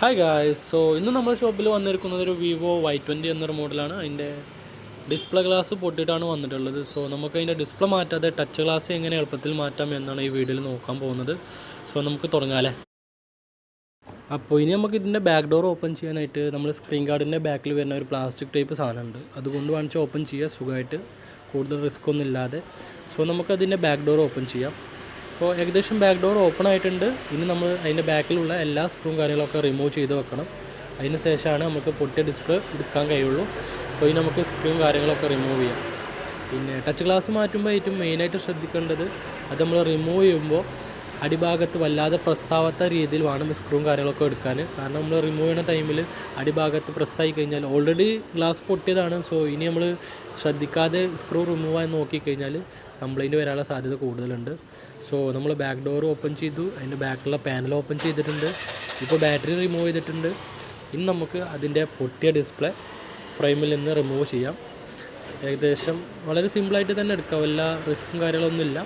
Hi guys. ഇന്ന് നമ്മുടെ ഷോപ്പിൽ വന്നിരിക്കുന്നത് ഒരു വിവോ Y20 എന്നൊരു മോഡലാണ്. അതിൻ്റെ ഡിസ്പ്ലേ ഗ്ലാസ് പൊട്ടിയിട്ടാണ് വന്നിട്ടുള്ളത്. നമുക്ക് അതിൻ്റെ ഡിസ്പ്ലേ മാറ്റാതെ ടച്ച് ഗ്ലാസ് എങ്ങനെ എളുപ്പത്തിൽ മാറ്റാം എന്നാണ് ഈ വീഡിയോയിൽ നോക്കാൻ പോകുന്നത്. നമുക്ക് തുടങ്ങാമല്ലേ. അപ്പോൾ ഇനി നമുക്ക് ഇതിൻ്റെ ബാക്ക് ഡോർ ഓപ്പൺ ചെയ്യാനായിട്ട് നമ്മൾ സ്ക്രീൻ ഗാർഡിൻ്റെ ബാക്കിൽ വരുന്ന ഒരു പ്ലാസ്റ്റിക് ടൈപ്പ് സാധനമുണ്ട്. അതുകൊണ്ട് വാങ്ങിച്ച് ഓപ്പൺ ചെയ്യുക സുഖമായിട്ട്, കൂടുതൽ റിസ്ക് ഒന്നും ഇല്ലാതെ. നമുക്കതിൻ്റെ ബാക്ക് ഡോർ ഓപ്പൺ ചെയ്യാം. അപ്പോൾ ഏകദേശം ബാക്ക് ഡോർ ഓപ്പൺ ആയിട്ടുണ്ട്. ഇനി നമ്മൾ അതിൻ്റെ ബാക്കിലുള്ള എല്ലാ സ്ക്രൂവും കാര്യങ്ങളൊക്കെ റിമൂവ് ചെയ്ത് വെക്കണം. അതിന് ശേഷമാണ് നമുക്ക് പൊട്ടിയ ഡിസ്പ്ലേ എടുക്കാൻ കഴിയുള്ളൂ. ഇനി നമുക്ക് സ്ക്രൂവും കാര്യങ്ങളൊക്കെ റിമൂവ് ചെയ്യാം. പിന്നെ ടച്ച് ഗ്ലാസ് മാറ്റുമ്പോൾ ഏറ്റവും മെയിനായിട്ട് ശ്രദ്ധിക്കേണ്ടത് അത് നമ്മൾ റിമൂവ് ചെയ്യുമ്പോൾ അടിഭാഗത്ത് വല്ലാതെ പ്രസ്സാവാത്ത രീതിയിൽ വേണം സ്ക്രൂവും കാര്യങ്ങളൊക്കെ എടുക്കാൻ. കാരണം നമ്മൾ റിമൂവ് ചെയ്യുന്ന ടൈമിൽ അടിഭാഗത്ത് പ്രസ്സായി കഴിഞ്ഞാൽ ഓൾറെഡി ഗ്ലാസ് പൊട്ടിയതാണ്. ഇനി നമ്മൾ ശ്രദ്ധിക്കാതെ സ്ക്രൂ റിമൂവ് ആയി നോക്കിക്കഴിഞ്ഞാൽ കംപ്ലൈൻറ്റ് വരാനുള്ള സാധ്യത കൂടുതലുണ്ട്. നമ്മൾ ബാക്ക് ഡോർ ഓപ്പൺ ചെയ്തു, അതിൻ്റെ ബാക്കിലുള്ള പാനൽ ഓപ്പൺ ചെയ്തിട്ടുണ്ട്. ഇപ്പോൾ ബാറ്ററി റിമൂവ് ചെയ്തിട്ടുണ്ട്. ഇനി നമുക്ക് അതിൻ്റെ പൊട്ടിയ ഡിസ്പ്ലേ ഫ്രെയിമിൽ നിന്ന് റിമൂവ് ചെയ്യാം. ഏകദേശം വളരെ സിമ്പിളായിട്ട് തന്നെ എടുക്കാം, വല്ല റിസ്ക്കും കാര്യങ്ങളൊന്നുമില്ല.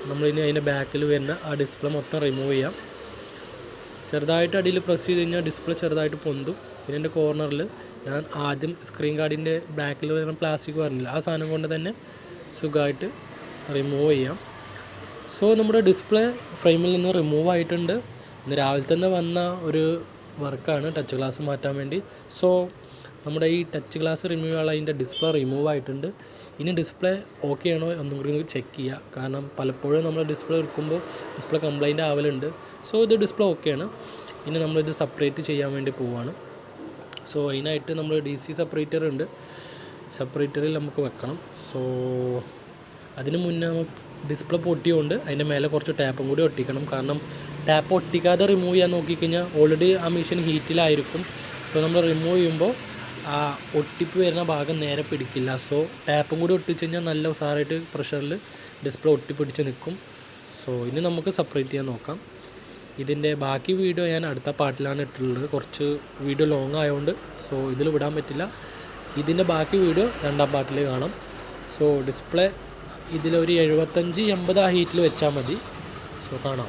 നമ്മളിനി അതിൻ്റെ ബാക്കിൽ വരുന്ന ആ ഡിസ്പ്ലേ മൊത്തം റിമൂവ് ചെയ്യാം. ചെറുതായിട്ട് അടിയിൽ പ്രസ് ചെയ്ത് കഴിഞ്ഞാൽ ഡിസ്പ്ലേ ചെറുതായിട്ട് പൊന്തും. പിന്നെ എൻ്റെ കോർണറിൽ ഞാൻ ആദ്യം സ്ക്രീൻ ഗാർഡിൻ്റെ ബാക്കിൽ വരുന്ന പ്ലാസ്റ്റിക് പറഞ്ഞില്ല, ആ സാധനം കൊണ്ട് തന്നെ സുഖമായിട്ട് റിമൂവ് ചെയ്യാം. നമ്മുടെ ഡിസ്പ്ലേ ഫ്രെയിമിൽ നിന്ന് റിമൂവ് ആയിട്ടുണ്ട്. ഇന്ന് രാവിലെ തന്നെ വന്ന ഒരു വർക്കാണ് ടച്ച് ഗ്ലാസ് മാറ്റാൻ വേണ്ടി. നമ്മുടെ ഈ ടച്ച് ഗ്ലാസ് റിമൂവ് ചെയ്യാനുള്ള അതിൻ്റെ ഡിസ്പ്ലേ റിമൂവ് ആയിട്ടുണ്ട്. ഇനി ഡിസ്പ്ലേ ഓക്കെ ആണോ ഒന്നും കൂടി ചെക്ക് ചെയ്യുക. കാരണം പലപ്പോഴും നമ്മൾ ഡിസ്പ്ലേ എടുക്കുമ്പോൾ ഡിസ്പ്ലേ കംപ്ലൈൻറ്റ് ആവലുണ്ട്. ഇത് ഡിസ്പ്ലേ ഓക്കെയാണ്. ഇനി നമ്മളിത് സെപ്പറേറ്റ് ചെയ്യാൻ വേണ്ടി പോവുകയാണ്. അതിനായിട്ട് നമ്മൾ DC സെപ്പറേറ്റർ ഉണ്ട്, സെപ്പറേറ്ററിൽ നമുക്ക് വെക്കണം. അതിന് മുന്നേ ഡിസ്പ്ലേ പൊട്ടിയുകൊണ്ട് അതിൻ്റെ മേലെ കുറച്ച് ടാപ്പും കൂടി ഒട്ടിക്കണം. കാരണം ടാപ്പ് ഒട്ടിക്കാതെ റിമൂവ് ചെയ്യാൻ നോക്കിക്കഴിഞ്ഞാൽ ഓൾറെഡി ആ മെഷീൻ ഹീറ്റിലായിരിക്കും. നമ്മൾ റിമൂവ് ചെയ്യുമ്പോൾ ആ ഒട്ടിപ്പ് വരുന്ന ഭാഗം നേരെ പിടിക്കില്ല. ടാപ്പും കൂടി ഒട്ടിച്ച് കഴിഞ്ഞാൽ നല്ല ഉസാറായിട്ട് പ്രഷറിൽ ഡിസ്പ്ലേ ഒട്ടിപ്പിടിച്ച് നിൽക്കും. ഇനി നമുക്ക് സെപ്പറേറ്റ് ചെയ്യാൻ നോക്കാം. ഇതിൻ്റെ ബാക്കി വീഡിയോ ഞാൻ അടുത്ത പാർട്ടിലാണ് ഇട്ടിട്ടുള്ളത്. കുറച്ച് വീഡിയോ ലോങ് ആയതുകൊണ്ട് ഇതിൽ വിടാൻ പറ്റില്ല. ഇതിൻ്റെ ബാക്കി വീഡിയോ രണ്ടാം പാർട്ടിൽ കാണാം. ഡിസ്പ്ലേ ഇതിലൊരു 75-80 ആ ഹീറ്റിൽ വെച്ചാൽ മതി. കാണാം.